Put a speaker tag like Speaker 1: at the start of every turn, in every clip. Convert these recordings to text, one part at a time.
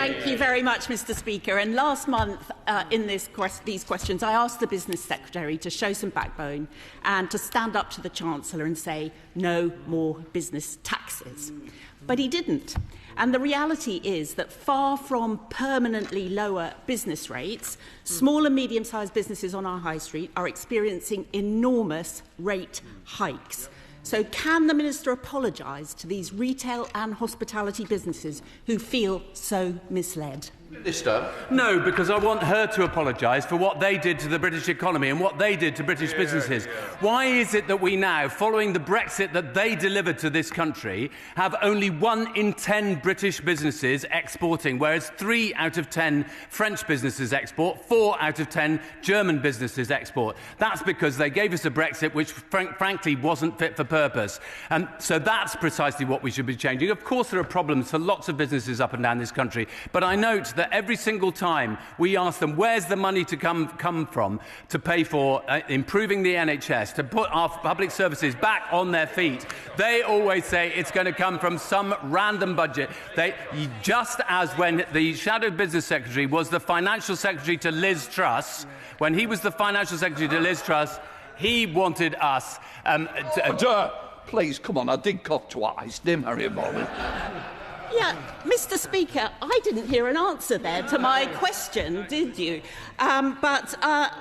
Speaker 1: Thank you very much, Mr. Speaker. And last month, in these questions, I asked the Business Secretary to show some backbone and to stand up to the Chancellor and say, no more business taxes. But he didn't. And the reality is that far from permanently lower business rates, small and medium-sized businesses on our high street are experiencing enormous rate hikes. So can the Minister apologise to these retail and hospitality businesses who feel so misled?
Speaker 2: Minister?
Speaker 3: No, because I want her to apologise for what they did to the British economy and what they did to British businesses. Why is it that we now, following the Brexit that they delivered to this country, have only 1 in 10 British businesses exporting, whereas 3 out of 10 French businesses export, 4 out of 10 German businesses export? That's because they gave us a Brexit which, frankly, wasn't fit for purpose. And so that's precisely what we should be changing. Of course, there are problems for lots of businesses up and down this country, but I note that every single time we ask them where's the money to come from to pay for improving the NHS, to put our public services back on their feet, they always say it's going to come from some random budget. Just as when the Shadow Business Secretary was the Financial Secretary to Liz Truss, when he was the Financial Secretary to Liz Truss, he wanted us
Speaker 2: Please, come on, I did cough twice, didn't Harriett Baldwin?
Speaker 1: Yeah, Mr. Speaker, I didn't hear an answer there to my question, did you? But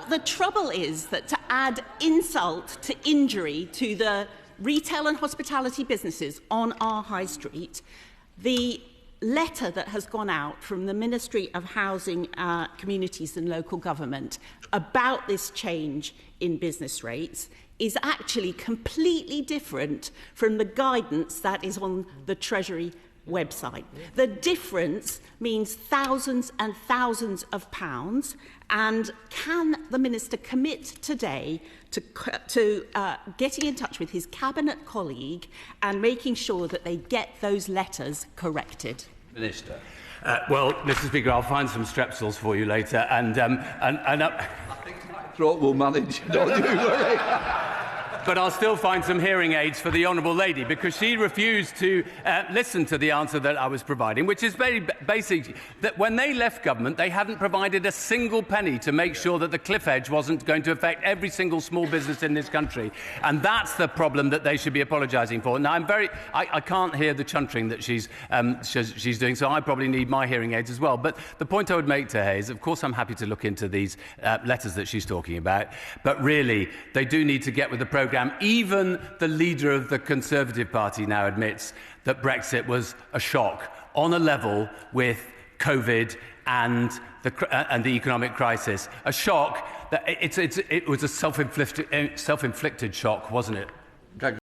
Speaker 1: the trouble is that to add insult to injury to the retail and hospitality businesses on our high street, the letter that has gone out from the Ministry of Housing, Communities and Local Government about this change in business rates is actually completely different from the guidance that is on the Treasury website. The difference means thousands and thousands of pounds, and can the Minister commit today to getting in touch with his Cabinet colleague and making sure that they get those letters corrected?
Speaker 2: Minister.
Speaker 3: Well, Mr. Speaker, I'll find some strepsils for you later, and
Speaker 2: I think my throat will manage, don't you worry.
Speaker 3: But I'll still find some hearing aids for the Honourable Lady, because she refused to listen to the answer that I was providing, which is very basic, that when they left government, they hadn't provided a single penny to make sure that the cliff edge wasn't going to affect every single small business in this country. And that's the problem that they should be apologising for. Now, I can't hear the chuntering that she's doing, so I probably need my hearing aids as well. But the point I would make to her is, of course, I'm happy to look into these letters that she's talking about, but really, they do need to get with the programme. Even the leader of the Conservative Party now admits that Brexit was a shock on a level with COVID and the economic crisis. A shock that it was a self-inflicted shock, wasn't it?